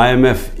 IMF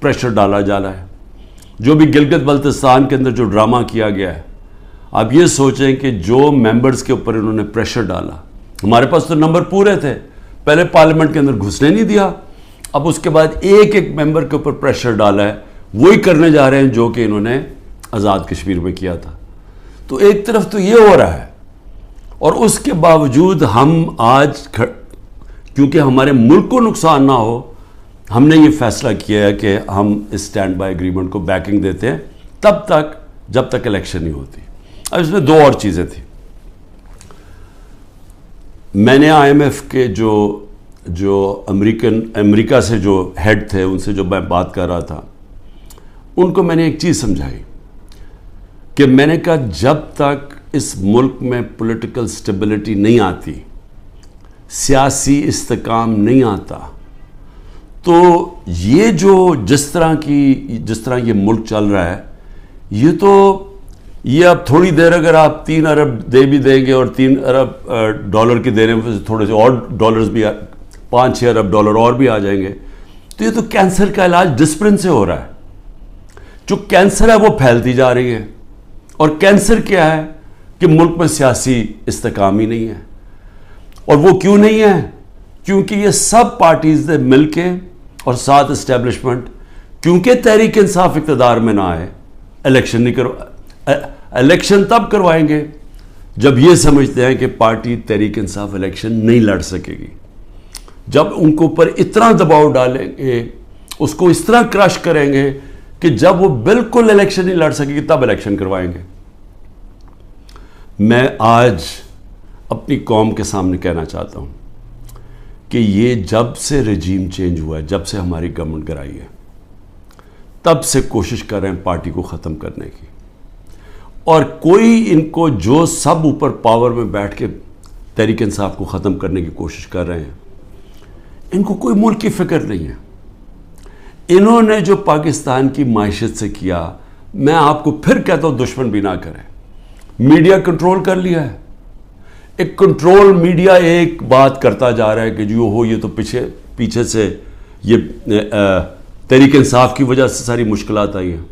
pressure ڈالا جا رہا ہے. جو بھی گلگت بلتستان کے اندر جو ڈرامہ کیا گیا ہے, آپ یہ سوچیں کہ جو ممبرز کے اوپر انہوں نے پریشر ڈالا, ہمارے پاس تو نمبر پورے تھے, پہلے پارلیمنٹ کے اندر گھسنے نہیں دیا, اب اس کے بعد ایک ایک ممبر کے اوپر پریشر ڈالا ہے, وہی کرنے جا رہے ہیں جو کہ انہوں نے آزاد کشمیر میں کیا تھا. تو ایک طرف تو یہ ہو رہا ہے, اور اس کے باوجود ہم آج کیونکہ ہمارے ملک کو نقصان نہ ہو, ہم نے یہ فیصلہ کیا ہے کہ ہم اس اسٹینڈ بائی ایگریمنٹ کو بیکنگ دیتے ہیں تب تک جب تک الیکشن نہیں ہوتی. اب اس میں دو اور چیزیں تھیں. میں نے آئی ایم ایف کے جو امریکہ سے جو ہیڈ تھے, ان سے جو میں بات کر رہا تھا, ان کو میں نے ایک چیز سمجھائی کہ میں نے کہا جب تک اس ملک میں پولیٹیکل سٹیبلٹی نہیں آتی, سیاسی استحکام نہیں آتا, تو یہ جس طرح یہ ملک چل رہا ہے, یہ اب تھوڑی دیر اگر آپ 3 ارب دے بھی دیں گے اور 3 ارب ڈالر کی دینے میں تھوڑے سے اور ڈالرز بھی 5-6 ارب ڈالر اور بھی آ جائیں گے, تو یہ تو کینسر کا علاج ڈسپلن سے ہو رہا ہے. جو کینسر ہے وہ پھیلتی جا رہی ہے, اور کینسر کیا ہے کہ ملک میں سیاسی استحکام ہی نہیں ہے. اور وہ کیوں نہیں ہے؟ کیونکہ یہ سب پارٹیز نے مل کے اور ساتھ اسٹیبلشمنٹ, کیونکہ تحریک انصاف اقتدار میں نہ آئے, الیکشن تب کروائیں گے جب یہ سمجھتے ہیں کہ پارٹی تحریک انصاف الیکشن نہیں لڑ سکے گی. جب ان کو اوپر اتنا دباؤ ڈالیں گے, اس کو اس طرح کرش کریں گے کہ جب وہ بالکل الیکشن نہیں لڑ سکے گی تب الیکشن کروائیں گے. میں آج اپنی قوم کے سامنے کہنا چاہتا ہوں کہ یہ جب سے رجیم چینج ہوا ہے, جب سے ہماری گورنمنٹ گرائی ہے, تب سے کوشش کر رہے ہیں پارٹی کو ختم کرنے کی. اور کوئی ان کو جو سب اوپر پاور میں بیٹھ کے تحریک انصاف کو ختم کرنے کی کوشش کر رہے ہیں, ان کو کوئی ملک کی فکر نہیں ہے. انہوں نے جو پاکستان کی معیشت سے کیا, میں آپ کو پھر کہتا ہوں دشمن بھی نہ کریں. میڈیا کنٹرول کر لیا ہے, ایک کنٹرول میڈیا ایک بات کرتا جا رہا ہے کہ جو یہ تو پیچھے سے یہ تحریک انصاف کی وجہ سے ساری مشکلات آئی ہیں.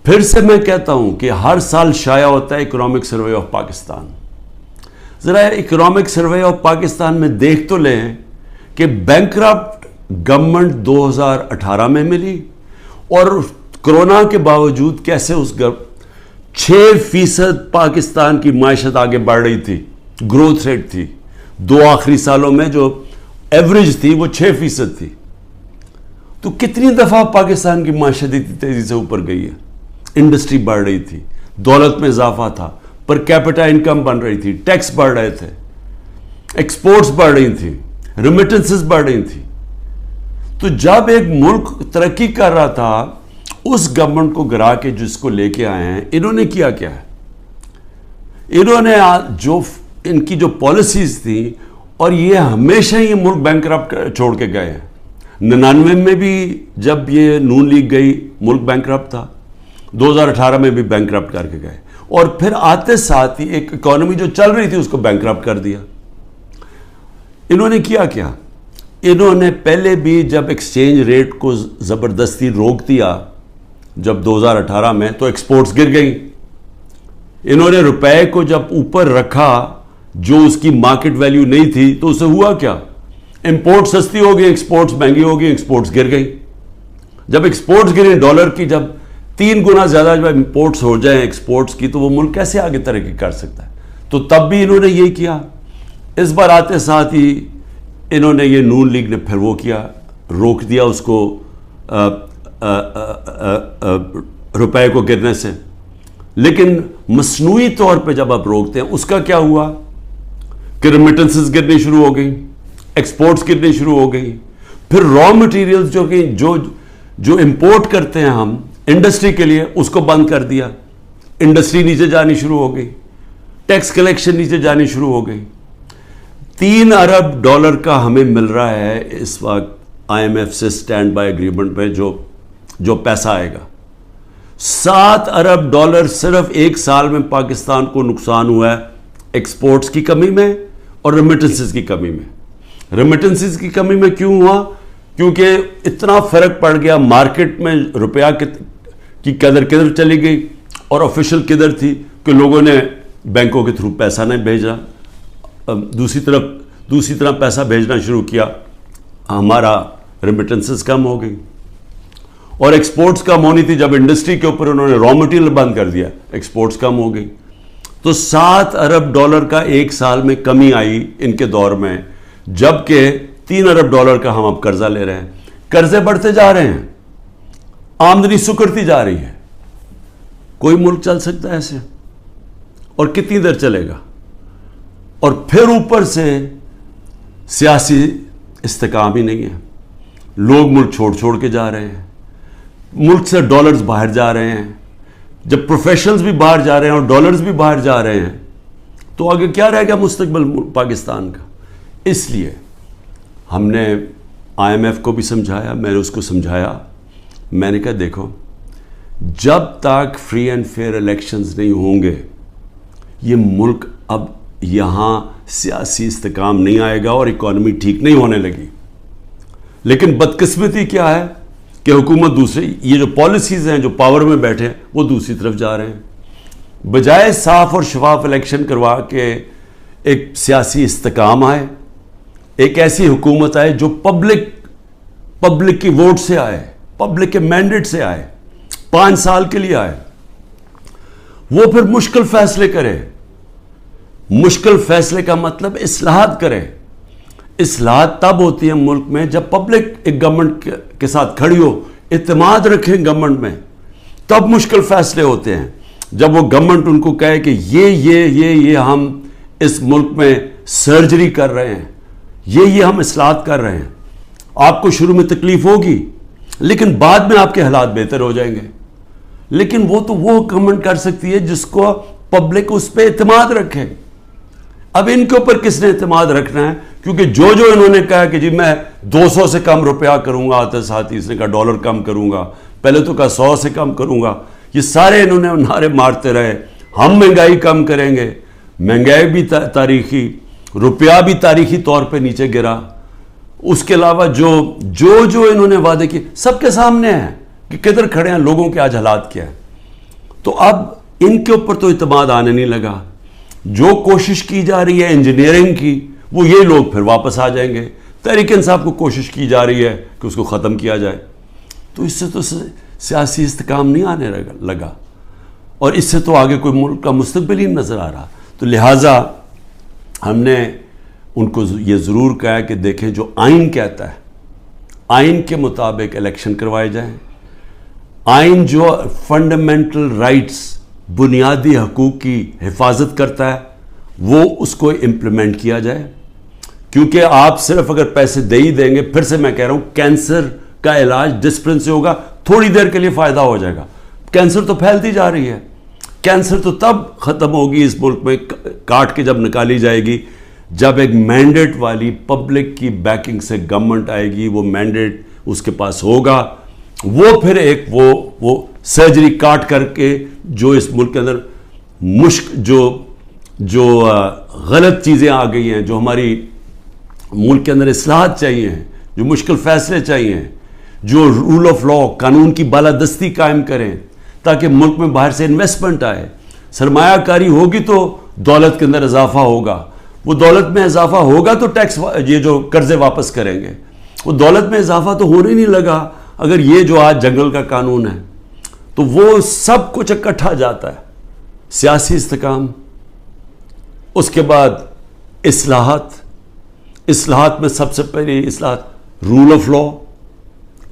پھر سے میں کہتا ہوں کہ ہر سال شائع ہوتا ہے اکنامک سروے آف پاکستان. ذرا اکنامک سروے آف پاکستان میں دیکھ تو لیں کہ بینکرپٹ گورنمنٹ 2018 میں ملی, اور کرونا کے باوجود کیسے اس 6% پاکستان کی معیشت آگے بڑھ رہی تھی, گروتھ ریٹ تھی. 2 آخری سالوں میں جو ایوریج تھی وہ 6% تھی. تو کتنی دفعہ پاکستان کی معیشت اتنی تیزی سے اوپر گئی ہے. انڈسٹری بڑھ رہی تھی, دولت میں اضافہ تھا, پر کیپٹا انکم بن رہی تھی, ٹیکس بڑھ رہے تھے, ایکسپورٹس بڑھ رہی تھیں, ریمیٹنسز بڑھ رہی تھیں. تو جب ایک ملک ترقی کر رہا تھا, اس گورنمنٹ کو گرا کے جس کو لے کے آئے ہیں, انہوں نے کیا ہے؟ انہوں نے ان کی جو پالیسیز تھیں, اور یہ ہمیشہ یہ ملک بینکرپٹ چھوڑ کے گئے ہیں. 99 میں بھی جب یہ نون لیگ گئی ملک بینکرپٹ تھا, 2018 میں بھی بینکرپٹ کر کے گئے, اور پھر آتے ساتھ ہی ایک اکانومی جو چل رہی تھی اس کو بینکرپٹ کر دیا. انہوں نے کیا؟ انہوں نے پہلے بھی جب ایکسچینج ریٹ کو زبردستی روک دیا جب 2018 میں, تو ایکسپورٹس گر گئیں. انہوں نے روپے کو جب اوپر رکھا جو اس کی مارکیٹ ویلیو نہیں تھی, تو اسے ہوا کیا؟ امپورٹ سستی ہو گئی, ایکسپورٹس مہنگی ہو گئی, ایکسپورٹس گر گئی. جب ایکسپورٹس گریں ڈالر کی جب 3 گنا زیادہ جب امپورٹس ہو جائیں ایکسپورٹس کی, تو وہ ملک کیسے آگے ترقی کر سکتا ہے؟ تو تب بھی انہوں نے یہی کیا. اس بار آتے ساتھ ہی انہوں نے یہ نون لیگ نے پھر وہ کیا, روک دیا اس کو روپے کو گرنے سے. لیکن مصنوعی طور پہ جب آپ روکتے ہیں, اس کا کیا ہوا کہ ریمیٹنسز گرنی شروع ہو گئی, ایکسپورٹس گرنی شروع ہو گئی. پھر را مٹیریلز جو امپورٹ کرتے ہیں ہم انڈسٹری کے لیے, اس کو بند کر دیا. انڈسٹری نیچے جانی شروع ہو گئی, ٹیکس کلیکشن نیچے جانی شروع ہو گئی. 3 ارب ڈالر کا ہمیں مل رہا ہے اس وقت آئی ایم ایف سے اسٹینڈ بائی ایگریمنٹ پہ جو پیسہ آئے گا. 7 ارب ڈالر صرف 1 سال میں پاکستان کو نقصان ہوا ہے ایکسپورٹس کی کمی میں اور ریمیٹنسز کی کمی میں. ریمیٹنسز کی کمی میں کیوں ہوا؟ کیونکہ اتنا فرق پڑ گیا مارکیٹ میں، روپیہ کی قدر کدھر چلی گئی اور آفیشل کدھر تھی کہ لوگوں نے بینکوں کے تھرو پیسہ نہیں بھیجا، دوسری طرح پیسہ بھیجنا شروع کیا، ہمارا ریمیٹنسز کم ہو گئی اور ایکسپورٹس کم ہونی تھی. جب انڈسٹری کے اوپر انہوں نے را مٹیریل بند کر دیا، ایکسپورٹس کم ہو گئی. تو $7 ارب کا ایک سال میں کمی آئی ان کے دور میں، جبکہ $3 ارب کا ہم اب قرضہ لے رہے ہیں. قرضے بڑھتے جا رہے ہیں، آمدنی سکڑتی جا رہی ہے. کوئی ملک چل سکتا ہے ایسے؟ اور کتنی دیر چلے گا؟ اور پھر اوپر سے سیاسی استحکام ہی نہیں ہے. لوگ ملک چھوڑ کے جا رہے ہیں، ملک سے ڈالرز باہر جا رہے ہیں. جب پروفیشنلز بھی باہر جا رہے ہیں اور ڈالرز بھی باہر جا رہے ہیں تو آگے کیا رہے گا مستقبل پاکستان کا؟ اس لیے ہم نے IMF کو بھی سمجھایا، میں نے اس کو سمجھایا. میں نے کہا دیکھو، جب تک فری اینڈ فیئر الیکشنز نہیں ہوں گے یہ ملک اب یہاں سیاسی استحکام نہیں آئے گا اور اکانومی ٹھیک نہیں ہونے لگی. لیکن بدقسمتی کیا ہے کہ حکومت دوسری، یہ جو پالیسیز ہیں جو پاور میں بیٹھے ہیں وہ دوسری طرف جا رہے ہیں. بجائے صاف اور شفاف الیکشن کروا کے ایک سیاسی استحکام آئے، ایک ایسی حکومت آئے جو پبلک کی ووٹ سے آئے، پبلک کے مینڈیٹ سے آئے، 5 سال کے لیے آئے، وہ پھر مشکل فیصلے کرے. مشکل فیصلے کا مطلب اصلاحات کرے. اصلاحات تب ہوتی ہیں ملک میں جب پبلک ایک گورنمنٹ کے ساتھ کھڑی ہو، اعتماد رکھیں گورنمنٹ میں، تب مشکل فیصلے ہوتے ہیں. جب وہ گورنمنٹ ان کو کہے کہ یہ ہم اس ملک میں سرجری کر رہے ہیں، یہ ہم اصلاحات کر رہے ہیں، آپ کو شروع میں تکلیف ہوگی لیکن بعد میں آپ کے حالات بہتر ہو جائیں گے. لیکن وہ گورنمنٹ کر سکتی ہے جس کو پبلک اس پہ اعتماد رکھے. اب ان کے اوپر کس نے اعتماد رکھنا ہے؟ کیونکہ جو انہوں نے کہا کہ جی میں 200 سے کم روپیہ کروں گا، آتے ساتھ اس نے کہا ڈالر کم کروں گا، پہلے تو کہا 100 سے کم کروں گا، یہ سارے انہوں نے نعرے مارتے رہے. ہم مہنگائی کم کریں گے، مہنگائی بھی تاریخی، روپیہ بھی تاریخی طور پہ نیچے گرا. اس کے علاوہ جو انہوں نے وعدے کیے سب کے سامنے ہیں کہ کدھر کھڑے ہیں، لوگوں کے آج حالات کیا ہے. تو اب ان کے اوپر تو اعتماد آنے نہیں لگا. جو کوشش کی جا رہی ہے انجینئرنگ کی، وہ یہ لوگ پھر واپس آ جائیں گے. تحریک انصاف کو کوشش کی جا رہی ہے کہ اس کو ختم کیا جائے. تو اس سے تو سیاسی استحکام نہیں آنے لگا اور اس سے تو آگے کوئی ملک کا مستقبل ہی نظر آ رہا. تو لہٰذا ہم نے ان کو یہ ضرور کہا کہ دیکھیں جو آئین کہتا ہے، آئین کے مطابق الیکشن کروائے جائیں. آئین جو فنڈامنٹل رائٹس، بنیادی حقوق کی حفاظت کرتا ہے، وہ اس کو امپلیمنٹ کیا جائے. کیونکہ آپ صرف اگر پیسے دے ہی دیں گے، پھر سے میں کہہ رہا ہوں کینسر کا علاج ڈسپلن سے ہوگا، تھوڑی دیر کے لیے فائدہ ہو جائے گا. کینسر تو پھیلتی جا رہی ہے. کینسر تو تب ختم ہوگی اس ملک میں، کاٹ کے جب نکالی جائے گی، جب ایک مینڈیٹ والی پبلک کی بیکنگ سے گورنمنٹ آئے گی. وہ مینڈیٹ اس کے پاس ہوگا، وہ پھر ایک وہ سرجری کاٹ کر کے جو اس ملک کے اندر جو غلط چیزیں آ گئی ہیں، جو ہماری ملک کے اندر اصلاحات چاہیے ہیں، جو مشکل فیصلے چاہیے ہیں، جو رول آف لا، قانون کی بالادستی قائم کریں تاکہ ملک میں باہر سے انویسٹمنٹ آئے. سرمایہ کاری ہوگی تو دولت کے اندر اضافہ ہوگا. وہ دولت میں اضافہ ہوگا تو ٹیکس، یہ جو قرضے واپس کریں گے. وہ دولت میں اضافہ تو ہونے نہیں لگا اگر یہ جو آج جنگل کا قانون ہے. تو وہ سب کچھ اکٹھا جاتا ہے. سیاسی استحکام، اس کے بعد اصلاحات میں سب سے پہلی اصلاحات رول آف لا،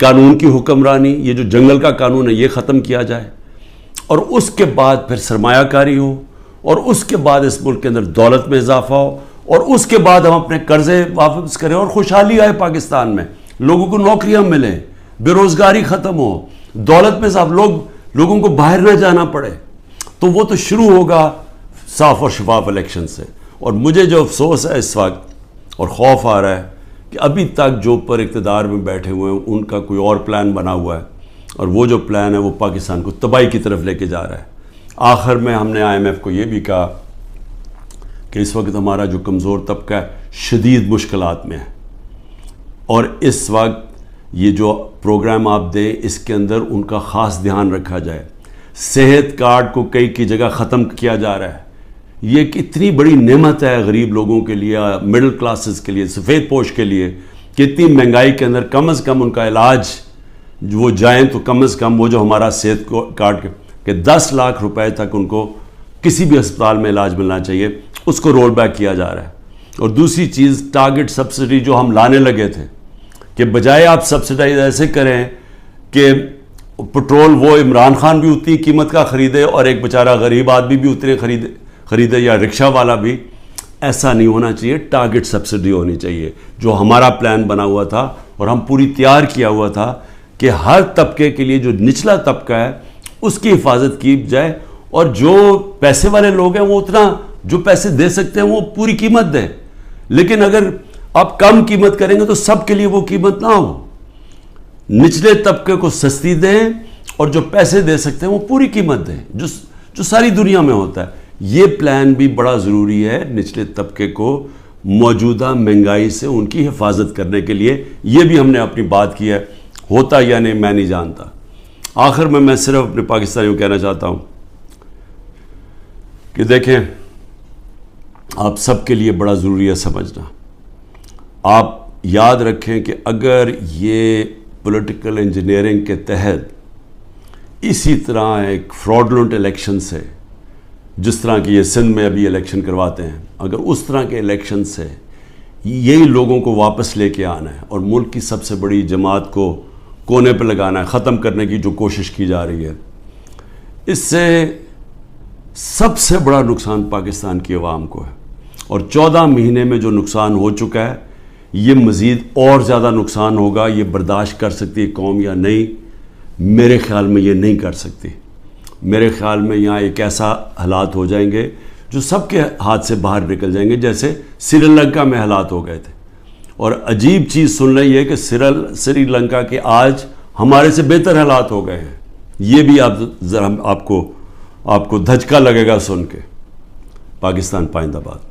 قانون کی حکمرانی. یہ جو جنگل کا قانون ہے یہ ختم کیا جائے، اور اس کے بعد پھر سرمایہ کاری ہو، اور اس کے بعد اس ملک کے اندر دولت میں اضافہ ہو، اور اس کے بعد ہم اپنے قرضے واپس کریں اور خوشحالی آئے پاکستان میں، لوگوں کو نوکریاں ملیں، بے روزگاری ختم ہو، دولت میں اضافہ، لوگوں کو باہر نہ جانا پڑے. تو وہ تو شروع ہوگا صاف اور شفاف الیکشن سے. اور مجھے جو افسوس ہے اس وقت اور خوف آ رہا ہے کہ ابھی تک جو پر اقتدار میں بیٹھے ہوئے ہیں ان کا کوئی اور پلان بنا ہوا ہے، اور وہ جو پلان ہے وہ پاکستان کو تباہی کی طرف لے کے جا رہا ہے. آخر میں ہم نے IMF کو یہ بھی کہا کہ اس وقت ہمارا جو کمزور طبقہ ہے شدید مشکلات میں ہے، اور اس وقت یہ جو پروگرام آپ دیں اس کے اندر ان کا خاص دھیان رکھا جائے. صحت کارڈ کو کئی کی جگہ ختم کیا جا رہا ہے. یہ ایک اتنی بڑی نعمت ہے غریب لوگوں کے لیے, مڈل کلاسز کے لیے, سفید پوش کے لیے, کہ اتنی مہنگائی کے اندر کم از کم ان کا علاج وہ جائیں تو کم از کم وہ جو ہمارا صحت کارڈ کہ 10 لاکھ روپے تک ان کو کسی بھی ہسپتال میں علاج ملنا چاہیے, اس کو رول بیک کیا جا رہا ہے. اور دوسری چیز ٹارگٹ سبسڈی جو ہم لانے لگے تھے, کہ بجائے آپ سبسڈائز ایسے کریں کہ پٹرول وہ عمران خان بھی اتنی قیمت کا خریدے اور ایک بیچارہ غریب آدمی بھی اتنے خریدے یا رکشہ والا بھی, ایسا نہیں ہونا چاہیے. ٹارگٹ سبسڈی ہونی چاہیے, جو ہمارا پلان بنا ہوا تھا اور ہم پوری تیار کیا ہوا تھا کہ ہر طبقے کے لیے جو نچلا طبقہ ہے اس کی حفاظت کی جائے, اور جو پیسے والے لوگ ہیں وہ اتنا جو پیسے دے سکتے ہیں وہ پوری قیمت دیں. لیکن اگر آپ کم قیمت کریں گے تو سب کے لیے وہ قیمت نہ ہو. نچلے طبقے کو سستی دیں اور جو پیسے دے سکتے ہیں وہ پوری قیمت دیں, جو ساری دنیا میں ہوتا ہے. یہ پلان بھی بڑا ضروری ہے نچلے طبقے کو موجودہ مہنگائی سے ان کی حفاظت کرنے کے لیے. یہ بھی ہم نے اپنی بات کی ہے, ہوتا یا نہیں میں نہیں جانتا. آخر میں صرف اپنے پاکستانیوں کو کہنا چاہتا ہوں کہ دیکھیں, آپ سب کے لیے بڑا ضروری ہے سمجھنا. آپ یاد رکھیں کہ اگر یہ پولیٹیکل انجینئرنگ کے تحت اسی طرح ایک فراڈلنٹ الیکشن سے, جس طرح کی یہ سندھ میں ابھی الیکشن کرواتے ہیں, اگر اس طرح کے الیکشن سے یہی لوگوں کو واپس لے کے آنا ہے اور ملک کی سب سے بڑی جماعت کو کونے پہ لگانا ہے, ختم کرنے کی جو کوشش کی جا رہی ہے, اس سے سب سے بڑا نقصان پاکستان کی عوام کو ہے. اور 14 مہینے میں جو نقصان ہو چکا ہے, یہ مزید اور زیادہ نقصان ہوگا. یہ برداشت کر سکتی ہے قوم یا نہیں؟ میرے خیال میں یہ نہیں کر سکتی. میرے خیال میں یہاں ایک ایسا حالات ہو جائیں گے جو سب کے ہاتھ سے باہر نکل جائیں گے, جیسے سری لنکا میں حالات ہو گئے تھے. اور عجیب چیز سن رہی ہے کہ سری لنکا کے آج ہمارے سے بہتر حالات ہو گئے ہیں. یہ بھی آپ کو دھچکا لگے گا سن کے. پاکستان پائندہ باد.